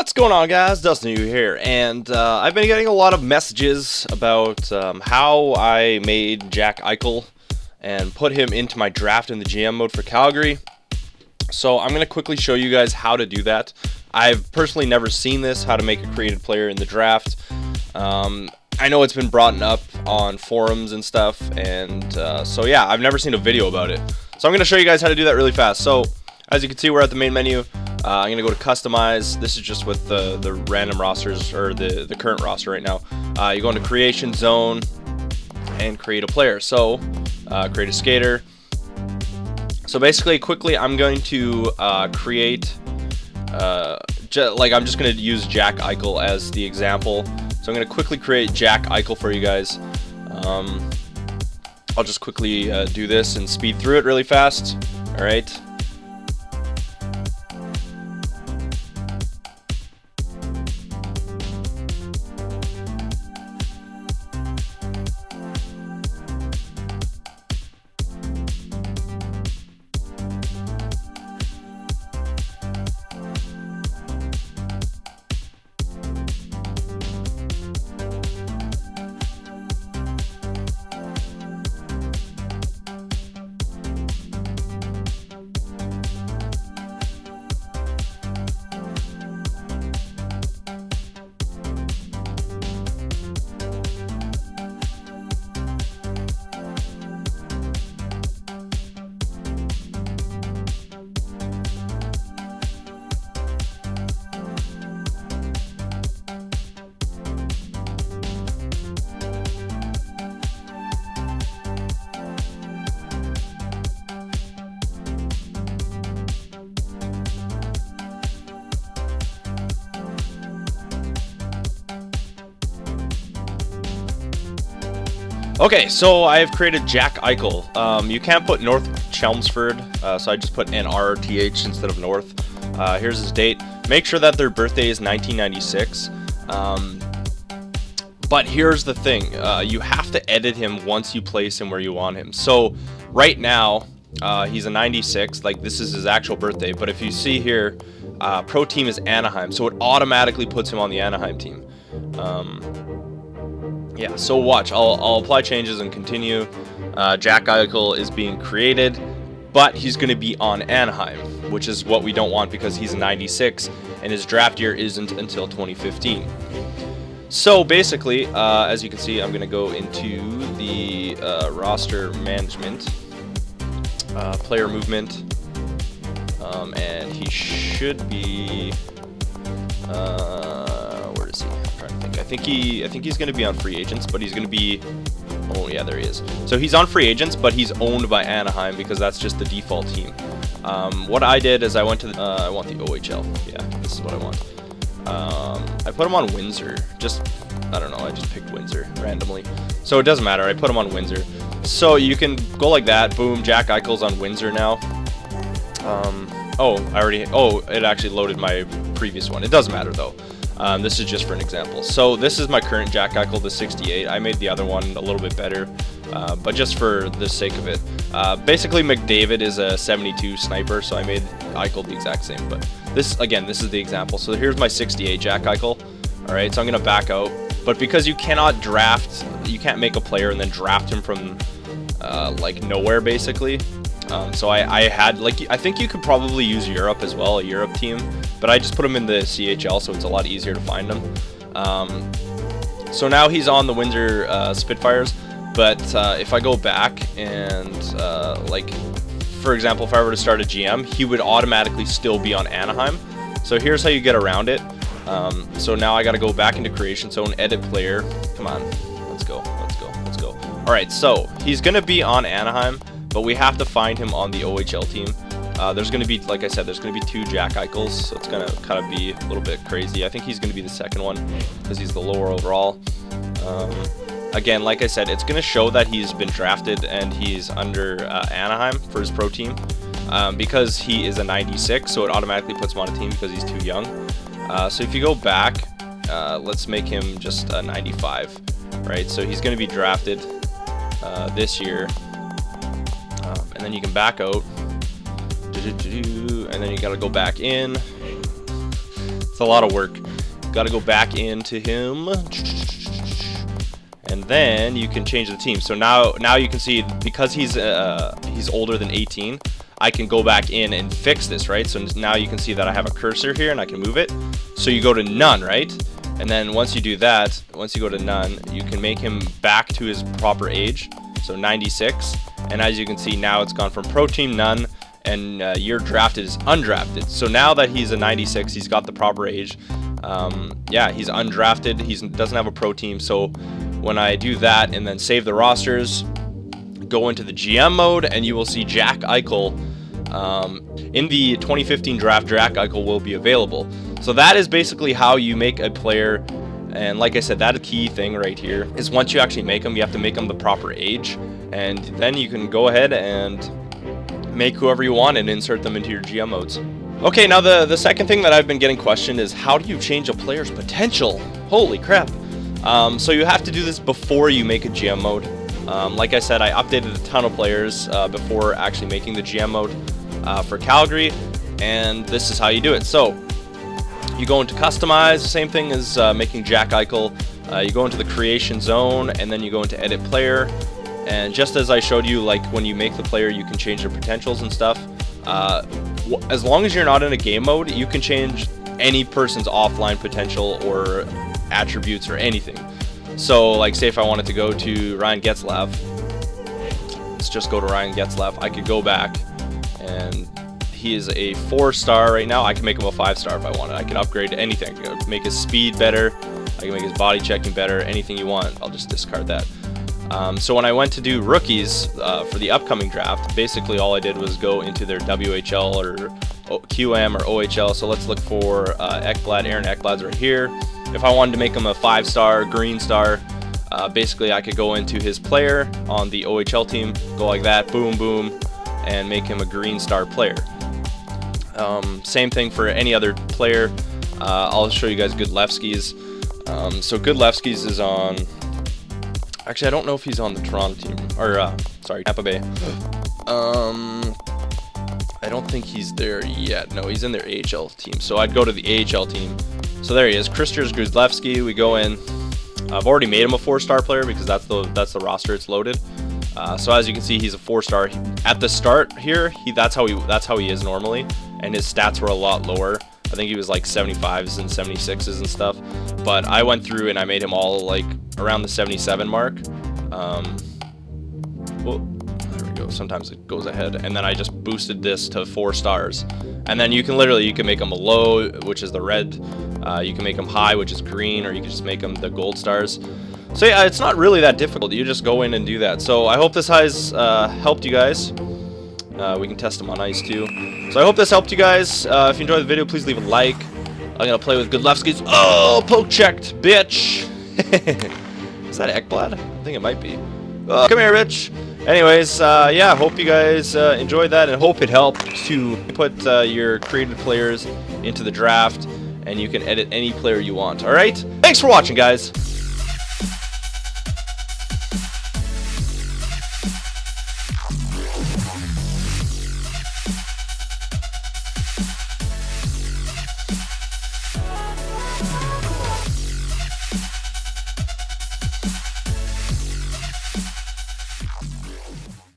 What's going on, guys? Dustin Yewy here, and I've been getting a lot of messages about how I made Jack Eichel and put him into my draft in the GM mode for Calgary. So I'm going to quickly show you guys how to do that. I've personally never seen this, how to make a created player in the draft. I know it's been brought up on forums and stuff, and so yeah, I've never seen a video about it. So I'm going to show you guys how to do that really fast. So as you can see, we're at the main menu. I'm going to go to customize. This is just with the random rosters, or the current roster right now. You go into creation zone and create a player. So create a skater. So basically, quickly, I'm going to create, I'm just going to use Jack Eichel as the example. So I'm going to quickly create Jack Eichel for you guys. I'll just quickly do this and speed through it really fast. All right. Okay, so I have created Jack Eichel. You can't put North Chelmsford, so I just put NRTH instead of North. Here's his date. Make sure that their birthday is 1996. But here's the thing. You have to edit him once you place him where you want him. So right now, he's a 96. Like, this is his actual birthday. But if you see here, pro team is Anaheim. So it automatically puts him on the Anaheim team. Yeah, so watch. I'll apply changes and continue. Jack Eichel is being created, but he's going to be on Anaheim, which is what we don't want because he's a 96, and his draft year isn't until 2015. So basically, as you can see, I'm going to go into the roster management, player movement, and he should be... where is he? I'm trying to think. I think he's going to be on free agents, but he's going to be... Oh yeah, there he is. So he's on free agents, but he's owned by Anaheim because that's just the default team. What I did is I went to the... I want the OHL. Yeah, this is what I want. I put him on Windsor. I don't know, I just picked Windsor randomly. So it doesn't matter, I put him on Windsor. So you can go like that, boom, Jack Eichel's on Windsor now. It actually loaded my previous one. It doesn't matter though. This is just for an example. So this is my current Jack Eichel, the 68. I made the other one a little bit better, but just for the sake of it. Basically, McDavid is a 72 sniper, so I made Eichel the exact same. But this is the example. So here's my 68 Jack Eichel. All right, so I'm going to back out. But because you cannot draft, you can't make a player and then draft him from like nowhere, basically. So I think you could probably use Europe as well, a Europe team, but I just put him in the CHL, so it's a lot easier to find him. So now he's on the Windsor Spitfires, but if I go back and for example, if I were to start a GM, he would automatically still be on Anaheim. So here's how you get around it. So now I got to go back into creation zone, edit player. Come on, let's go. All right, so he's gonna be on Anaheim, but we have to find him on the OHL team. There's going to be, like I said, there's going to be 2 Jack Eichels, so it's going to kind of be a little bit crazy. I think he's going to be the second one because he's the lower overall. Again, like I said, it's going to show that he's been drafted and he's under Anaheim for his pro team because he is a 96, so it automatically puts him on a team because he's too young. So if you go back, let's make him just a 95, right? So he's going to be drafted this year. And then you can back out, and then you gotta go back in. It's a lot of work. Got to go back into him, and then you can change the team. So now you can see, because he's older than 18, I can go back in and fix this, right? So now you can see that I have a cursor here and I can move it. So you go to none, right? And then once you do that, once you go to none, you can make him back to his proper age, so 96. And as you can see, now it's gone from pro team none, and your drafted is undrafted. So now that he's a 96, he's got the proper age. Yeah, he's undrafted. He doesn't have a pro team. So when I do that and then save the rosters, go into the GM mode, and you will see Jack Eichel. In the 2015 draft, Jack Eichel will be available. So that is basically how you make a player. And like I said, that key thing right here is once you actually make them, you have to make them the proper age, and then you can go ahead and make whoever you want and insert them into your GM modes. Okay, now the second thing that I've been getting questioned is, how do you change a player's potential? Holy crap. So you have to do this before you make a GM mode. Like I said, I updated a ton of players before actually making the GM mode for Calgary, and this is how you do it. So you go into customize, same thing as making Jack Eichel. You go into the creation zone, and then you go into edit player. And just as I showed you, like when you make the player, you can change their potentials and stuff. As long as you're not in a game mode, you can change any person's offline potential or attributes or anything. So like, say if I wanted to go to Ryan Getzlaf, let's just go to Ryan Getzlaf. I could go back, and he is a 4-star right now. I can make him a 5-star if I wanted. I can upgrade anything. I can make his speed better. I can make his body checking better. Anything you want. I'll just discard that. So when I went to do rookies for the upcoming draft, basically all I did was go into their WHL or QM or OHL. So let's look for Ekblad. Aaron Ekblad's right here. If I wanted to make him a 5-star, green star, basically I could go into his player on the OHL team, go like that, boom, boom, and make him a green star player. Same thing for any other player. I'll show you guys Goodlevsky's. So Goodlevsky's is on... Actually, I don't know if he's on the Toronto team, or sorry, Tampa Bay. I don't think he's there yet. No, he's in their AHL team. So I'd go to the AHL team. So there he is, Kristers Goodlevsky. We go in. I've already made him a 4-star player because that's the roster it's loaded. So as you can see, he's a 4-star. At the start here, that's how he is normally, and his stats were a lot lower. I think he was like 75s and 76s and stuff. But I went through and I made him all like around the 77 mark. Well, there we go. Sometimes it goes ahead, and then I just boosted this to 4 stars. And then you can make him a low, which is the red. You can make him high, which is green, or you can just make him the gold stars. So yeah, it's not really that difficult. You just go in and do that. So I hope this has helped you guys. We can test them on ice too. So I hope this helped you guys. If you enjoyed the video, please leave a like. I'm gonna play with Goodlevsky's. Oh, poke checked, bitch. Is that Ekblad? I think it might be. Come here, bitch. Anyways, yeah, hope you guys enjoyed that, and hope it helped to put your created players into the draft, and you can edit any player you want. All right? Thanks for watching, guys.